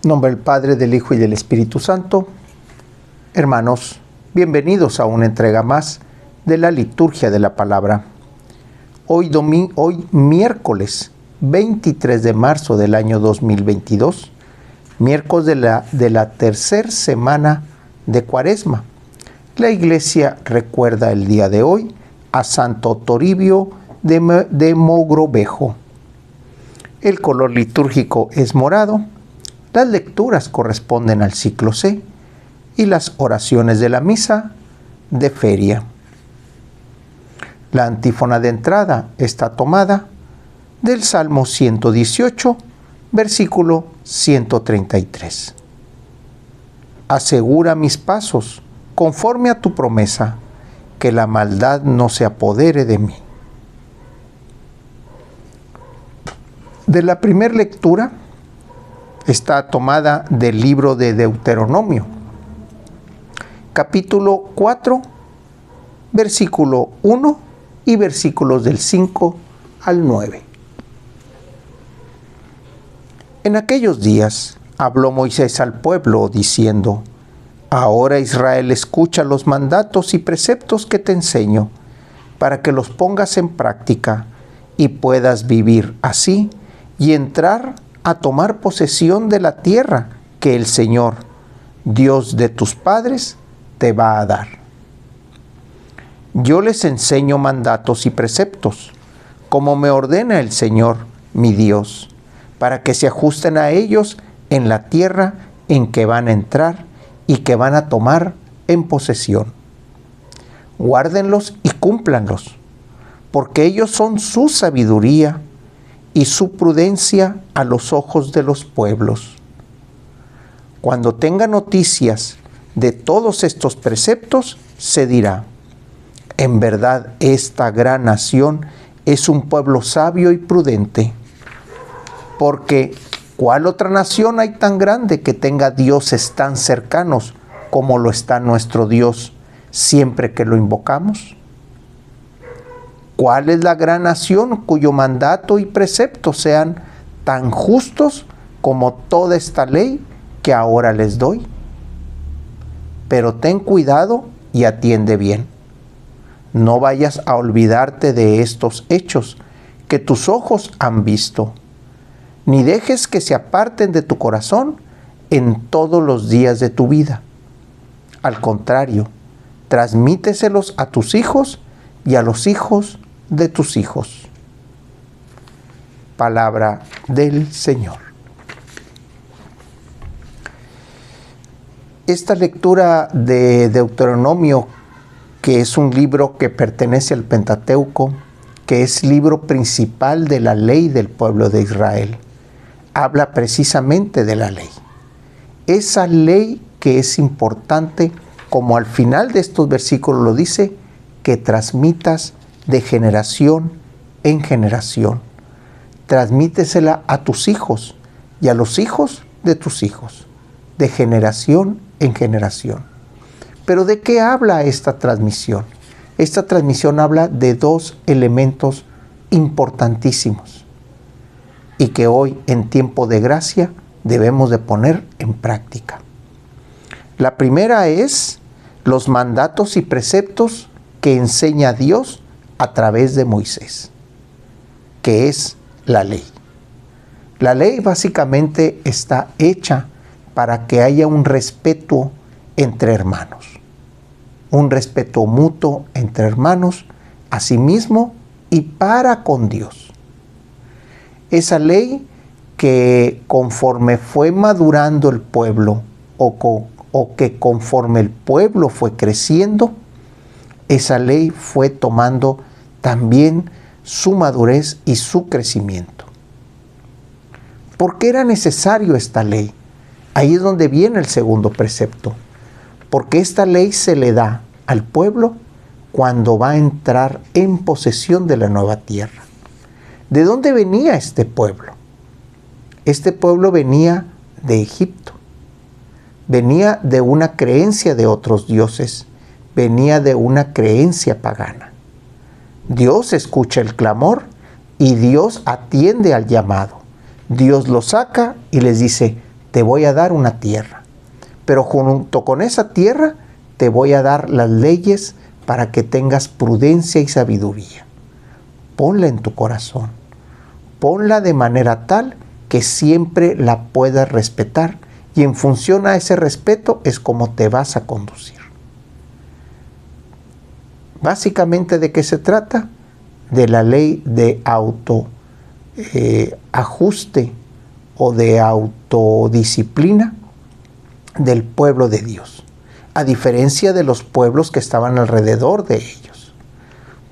En nombre del Padre, del Hijo y del Espíritu Santo. Hermanos, bienvenidos a una entrega más de la liturgia de la palabra. Hoy miércoles 23 de marzo del año 2022, miércoles de la tercera semana de Cuaresma. La Iglesia recuerda el día de hoy a Santo Toribio de Mogrovejo. El color litúrgico es morado. Las lecturas corresponden al ciclo C y las oraciones de la misa de feria. La antífona de entrada está tomada del Salmo 118, versículo 133. Asegura mis pasos conforme a tu promesa, que la maldad no se apodere de mí. De la primera lectura está tomada del libro de Deuteronomio, capítulo 4, versículo 1 y versículos del 5 al 9. En aquellos días habló Moisés al pueblo diciendo: Ahora Israel, escucha los mandatos y preceptos que te enseño, para que los pongas en práctica y puedas vivir así y entrar a tomar posesión de la tierra que el Señor, Dios de tus padres, te va a dar. Yo les enseño mandatos y preceptos, como me ordena el Señor, mi Dios, para que se ajusten a ellos en la tierra en que van a entrar y que van a tomar en posesión. Guárdenlos y cúmplanlos, porque ellos son su sabiduría y su prudencia a los ojos de los pueblos. Cuando tenga noticias de todos estos preceptos, se dirá: en verdad esta gran nación es un pueblo sabio y prudente. Porque ¿cuál otra nación hay tan grande que tenga dioses tan cercanos como lo está nuestro Dios siempre que lo invocamos? ¿Cuál es la gran nación cuyo mandato y preceptos sean tan justos como toda esta ley que ahora les doy? Pero ten cuidado y atiende bien. No vayas a olvidarte de estos hechos que tus ojos han visto, ni dejes que se aparten de tu corazón en todos los días de tu vida. Al contrario, transmíteselos a tus hijos y a los hijos de tus hijos. Palabra del Señor. Esta lectura de Deuteronomio, que es un libro que pertenece al Pentateuco, que es libro principal de la ley del pueblo de Israel, habla precisamente de la ley. Esa ley que es importante, como al final de estos versículos lo dice, que transmitas de generación en generación. Transmítesela a tus hijos y a los hijos de tus hijos, de generación en generación. Pero ¿de qué habla esta transmisión? Esta transmisión habla de dos elementos importantísimos y que hoy, en tiempo de gracia, debemos de poner en práctica. La primera es los mandatos y preceptos que enseña Dios a través de Moisés, que es la ley. La ley básicamente está hecha para que haya un respeto entre hermanos, un respeto mutuo entre hermanos, a sí mismo y para con Dios. Esa ley que conforme fue madurando el pueblo o que conforme el pueblo fue creciendo, esa ley fue tomando también su madurez y su crecimiento. ¿Por qué era necesario esta ley? Ahí es donde viene el segundo precepto. Porque esta ley se le da al pueblo cuando va a entrar en posesión de la nueva tierra. ¿De dónde venía este pueblo? Este pueblo venía de Egipto. Venía de una creencia de otros dioses. Venía de una creencia pagana. Dios escucha el clamor y Dios atiende al llamado. Dios los saca y les dice: te voy a dar una tierra, pero junto con esa tierra te voy a dar las leyes para que tengas prudencia y sabiduría. Ponla en tu corazón, ponla de manera tal que siempre la puedas respetar, y en función a ese respeto es como te vas a conducir. Básicamente, ¿de qué se trata? De la ley de ajuste o de autodisciplina del pueblo de Dios, a diferencia de los pueblos que estaban alrededor de ellos.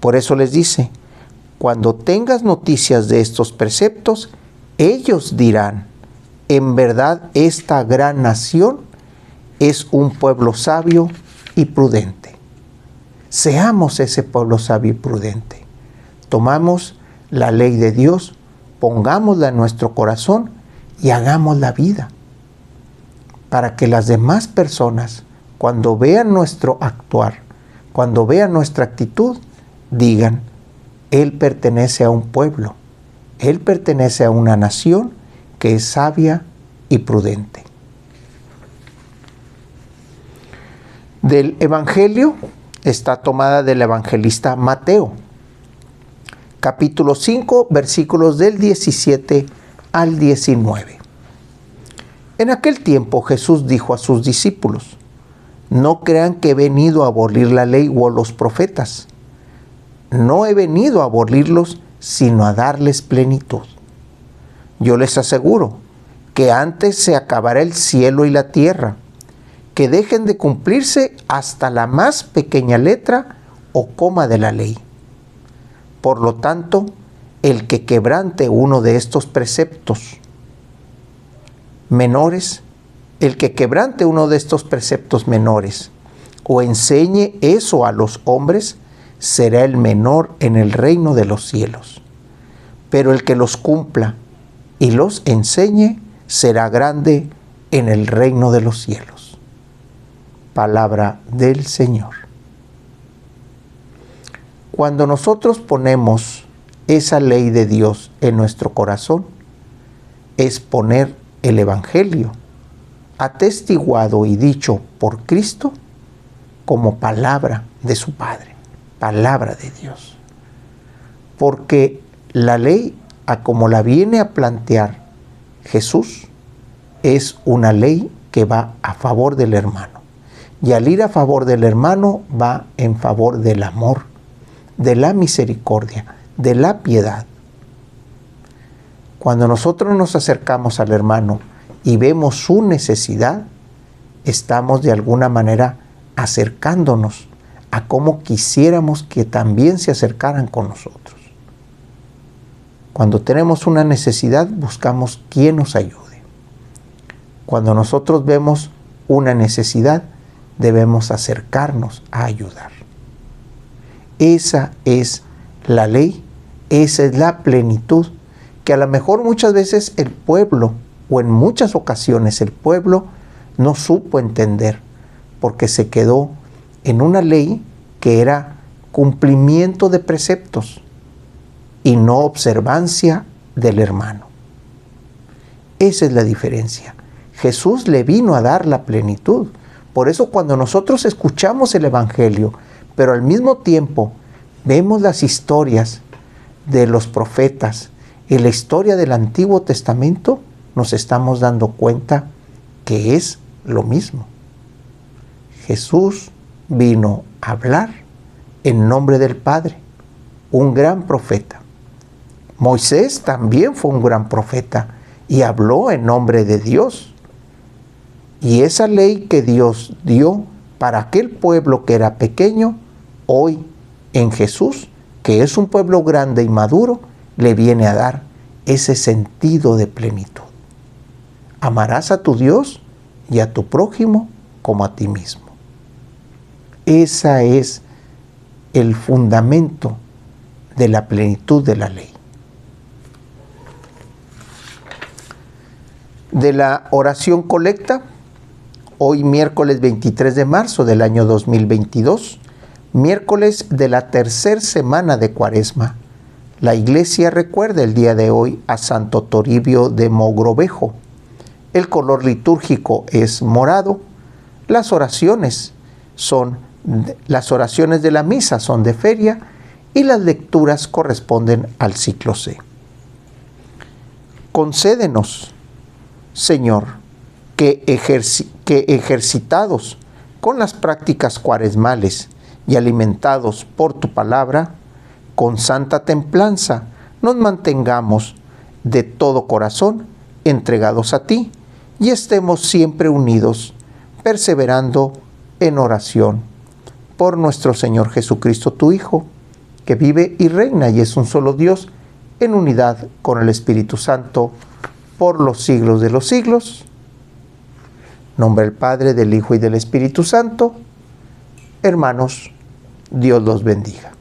Por eso les dice, cuando tengas noticias de estos preceptos, ellos dirán, en verdad esta gran nación es un pueblo sabio y prudente. Seamos ese pueblo sabio y prudente. Tomamos la ley de Dios, pongámosla en nuestro corazón y hagamos la vida, para que las demás personas, cuando vean nuestro actuar, cuando vean nuestra actitud, digan, Él pertenece a un pueblo, Él pertenece a una nación que es sabia y prudente. Del Evangelio está tomada del evangelista Mateo, capítulo 5, versículos del 17 al 19. En aquel tiempo Jesús dijo a sus discípulos, no crean que he venido a abolir la ley o los profetas. No he venido a abolirlos, sino a darles plenitud. Yo les aseguro que antes se acabará el cielo y la tierra, que dejen de cumplirse hasta la más pequeña letra o coma de la ley. Por lo tanto, el que quebrante uno de estos preceptos menores, o enseñe eso a los hombres, será el menor en el reino de los cielos. Pero el que los cumpla y los enseñe, será grande en el reino de los cielos. Palabra del Señor. Cuando nosotros ponemos esa ley de Dios en nuestro corazón, es poner el Evangelio, atestiguado y dicho por Cristo, como palabra de su Padre, palabra de Dios. Porque la ley, a como la viene a plantear Jesús, es una ley que va a favor del hermano. Y al ir a favor del hermano, va en favor del amor, de la misericordia, de la piedad. Cuando nosotros nos acercamos al hermano y vemos su necesidad, estamos de alguna manera acercándonos a cómo quisiéramos que también se acercaran con nosotros. Cuando tenemos una necesidad, buscamos quién nos ayude. Cuando nosotros vemos una necesidad, debemos acercarnos a ayudar. Esa es la ley, esa es la plenitud, que a lo mejor muchas veces el pueblo, o en muchas ocasiones el pueblo, no supo entender, porque se quedó en una ley que era cumplimiento de preceptos y no observancia del hermano. Esa es la diferencia. Jesús le vino a dar la plenitud. Por eso cuando nosotros escuchamos el Evangelio, pero al mismo tiempo vemos las historias de los profetas y la historia del Antiguo Testamento, nos estamos dando cuenta que es lo mismo. Jesús vino a hablar en nombre del Padre, un gran profeta. Moisés también fue un gran profeta y habló en nombre de Dios. Y esa ley que Dios dio para aquel pueblo que era pequeño, hoy en Jesús, que es un pueblo grande y maduro, le viene a dar ese sentido de plenitud. Amarás a tu Dios y a tu prójimo como a ti mismo. Ese es el fundamento de la plenitud de la ley. De la oración colecta, hoy miércoles 23 de marzo del año 2022, miércoles de la tercera semana de Cuaresma, la Iglesia recuerda el día de hoy a Santo Toribio de Mogrovejo, El color litúrgico es morado. Las oraciones de la misa son de feria y las lecturas corresponden al ciclo C. Concédenos, Señor, que ejercitados con las prácticas cuaresmales y alimentados por tu palabra, con santa templanza nos mantengamos de todo corazón entregados a ti y estemos siempre unidos, perseverando en oración por nuestro Señor Jesucristo, tu Hijo, que vive y reina y es un solo Dios, en unidad con el Espíritu Santo, por los siglos de los siglos. En nombre del Padre, del Hijo y del Espíritu Santo. Hermanos, Dios los bendiga.